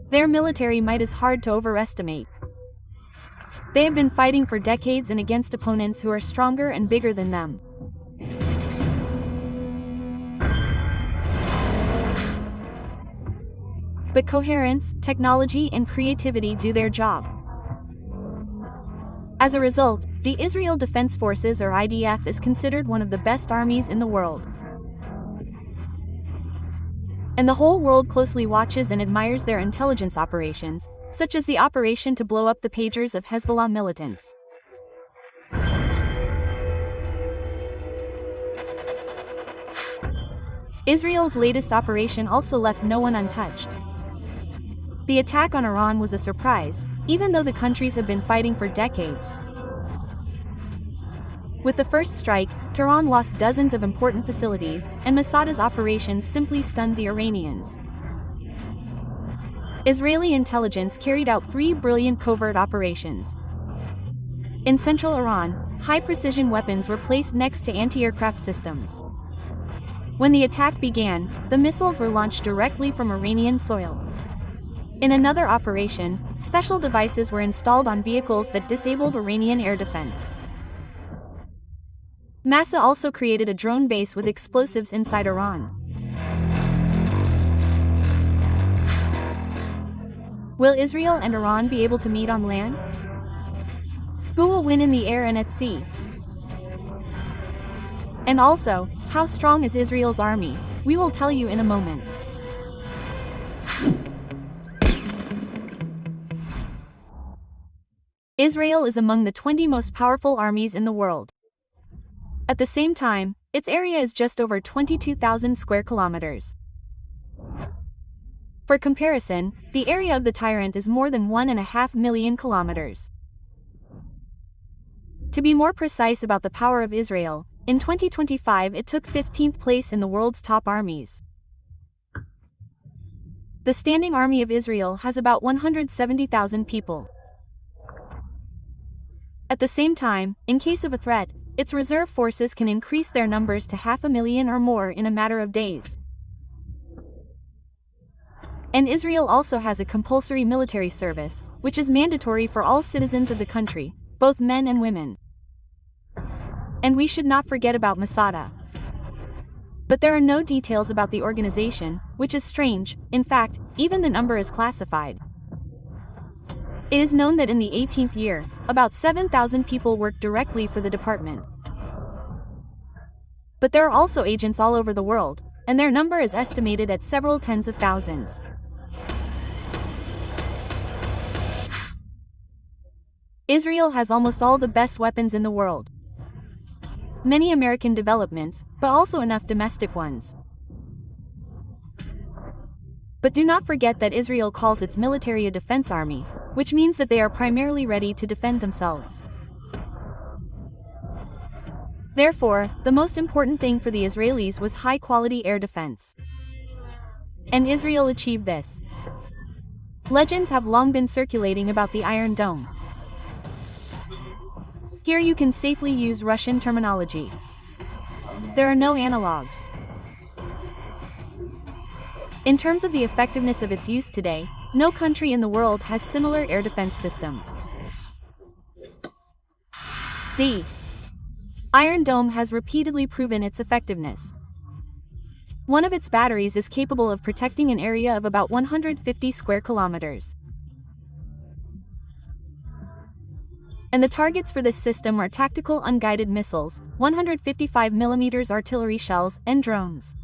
Their military might is hard to overestimate. They have been fighting for decades and against opponents who are stronger and bigger than them. But coherence, technology, and creativity do their job. As a result, the Israel Defense Forces, or IDF, is considered one of the best armies in the world. And the whole world closely watches and admires their intelligence operations, such as the operation to blow up the pagers of Hezbollah militants. Israel's latest operation also left no one untouched. The attack on Iran was a surprise, even though the countries have been fighting for decades. With the first strike, Tehran lost dozens of important facilities, and Masada's operations simply stunned the Iranians. Israeli intelligence carried out 3 brilliant covert operations. In central Iran, high-precision weapons were placed next to anti-aircraft systems. When the attack began, the missiles were launched directly from Iranian soil. In another operation, special devices were installed on vehicles that disabled Iranian air defense. Massa also created a drone base with explosives inside Iran. Will Israel and Iran be able to meet on land? Who will win in the air and at sea? And also, how strong is Israel's army? We will tell you in a moment. Israel is among the 20 most powerful armies in the world. At the same time, its area is just over 22,000 square kilometers. For comparison, the area of the tyrant is more than 1.5 million kilometers. To be more precise about the power of Israel, in 2025 it took 15th place in the world's top armies. The standing army of Israel has about 170,000 people. At the same time, in case of a threat, its reserve forces can increase their numbers to 500,000 or more in a matter of days. And Israel also has a compulsory military service, which is mandatory for all citizens of the country, both men and women. And we should not forget about Masada. But there are no details about the organization, which is strange. In fact, even the number is classified. It is known that in the 18th year, about 7,000 people worked directly for the department. But there are also agents all over the world, and their number is estimated at several tens of thousands. Israel has almost all the best weapons in the world. Many American developments, but also enough domestic ones. But do not forget that Israel calls its military a defense army, which means that they are primarily ready to defend themselves. Therefore, the most important thing for the Israelis was high-quality air defense. And Israel achieved this. Legends have long been circulating about the Iron Dome. Here you can safely use Russian terminology. There are no analogs. In terms of the effectiveness of its use today, no country in the world has similar air defense systems. The Iron Dome has repeatedly proven its effectiveness. One of its batteries is capable of protecting an area of about 150 square kilometers. And the targets for this system are tactical unguided missiles, 155mm artillery shells, and drones.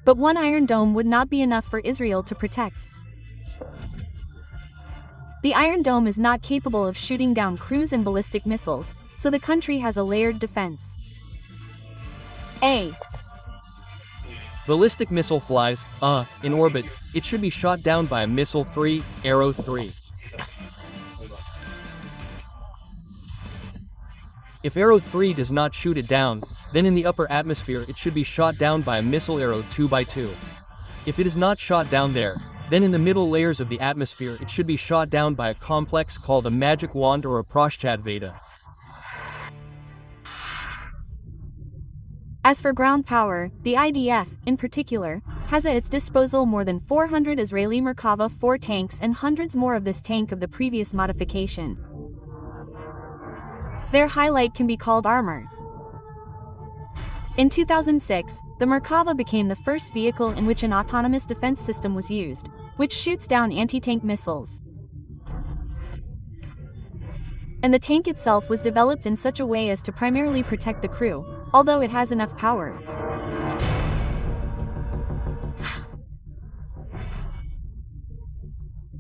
But one Iron Dome would not be enough for Israel to protect. The Iron Dome is not capable of shooting down cruise and ballistic missiles, so the country has a layered defense. A ballistic missile flies, in orbit, it should be shot down by a missile 3, Arrow 3. If Arrow 3 does not shoot it down, then in the upper atmosphere it should be shot down by a missile Arrow 2x2. If it is not shot down there, then in the middle layers of the atmosphere it should be shot down by a complex called a magic wand or a Proshchad Veda. As for ground power, the IDF, in particular, has at its disposal more than 400 Israeli Merkava 4 tanks and hundreds more of this tank of the previous modification. Their highlight can be called armor. In 2006, the Merkava became the first vehicle in which an autonomous defense system was used, which shoots down anti-tank missiles. And the tank itself was developed in such a way as to primarily protect the crew, although it has enough power.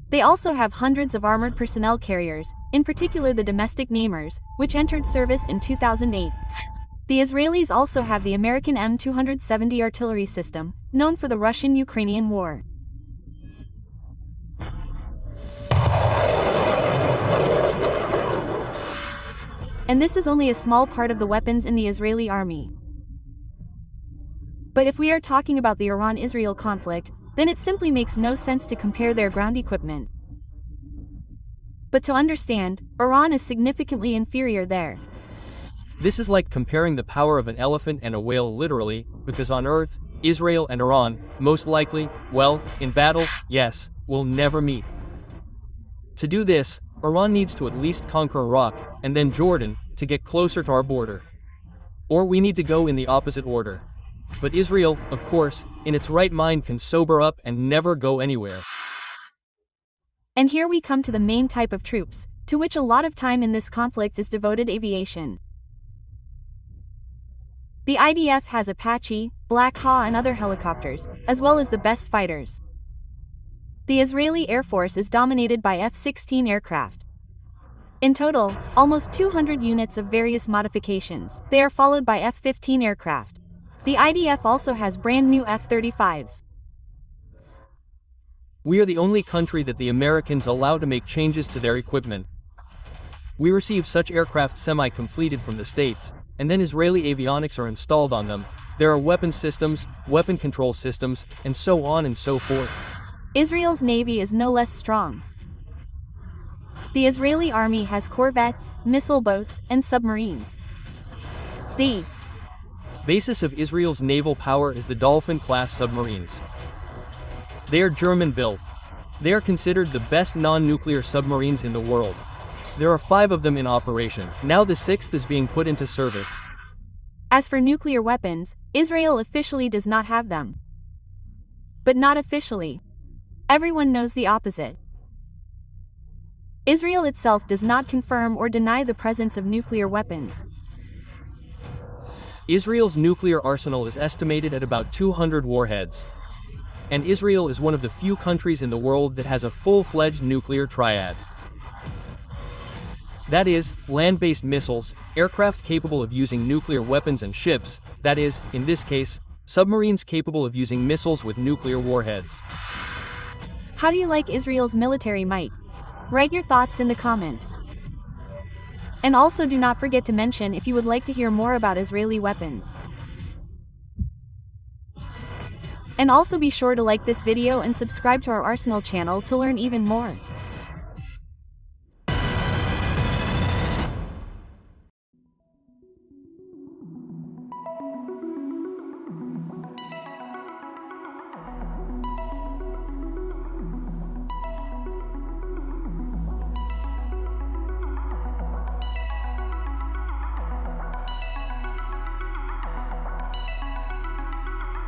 They also have hundreds of armored personnel carriers, in particular the domestic namers, which entered service in 2008. The Israelis also have the American M270 artillery system, known for the Russian-Ukrainian war. And this is only a small part of the weapons in the Israeli army. But if we are talking about the Iran-Israel conflict, then it simply makes no sense to compare their ground equipment. But to understand, Iran is significantly inferior there. This is like comparing the power of an elephant and a whale literally, because on Earth, Israel and Iran, most likely, well, in battle, yes, will never meet. To do this, Iran needs to at least conquer Iraq, and then Jordan, to get closer to our border. Or we need to go in the opposite order. But Israel, of course, in its right mind can sober up and never go anywhere. And here we come to the main type of troops, to which a lot of time in this conflict is devoted: aviation. The IDF has Apache, Black Hawk and other helicopters, as well as the best fighters. The Israeli Air Force is dominated by F-16 aircraft. In total, almost 200 units of various modifications. They are followed by F-15 aircraft. The IDF also has brand new F-35s. We are the only country that the Americans allow to make changes to their equipment. We receive such aircraft semi-completed from the States, and then Israeli avionics are installed on them. There are weapon systems, weapon control systems, and so on and so forth. Israel's navy is no less strong. The Israeli army has corvettes, missile boats, and submarines. The basis of Israel's naval power is the Dolphin-class submarines. They are German-built. They are considered the best non-nuclear submarines in the world. There are 5 of them in operation. Now the 6th is being put into service. As for nuclear weapons, Israel officially does not have them. But not officially. Everyone knows the opposite. Israel itself does not confirm or deny the presence of nuclear weapons. Israel's nuclear arsenal is estimated at about 200 warheads. And Israel is one of the few countries in the world that has a full-fledged nuclear triad. That is, land-based missiles, aircraft capable of using nuclear weapons, and ships, that is, in this case, submarines capable of using missiles with nuclear warheads. How do you like Israel's military might? Write your thoughts in the comments. And also do not forget to mention if you would like to hear more about Israeli weapons. And also be sure to like this video and subscribe to our Arsenal channel to learn even more.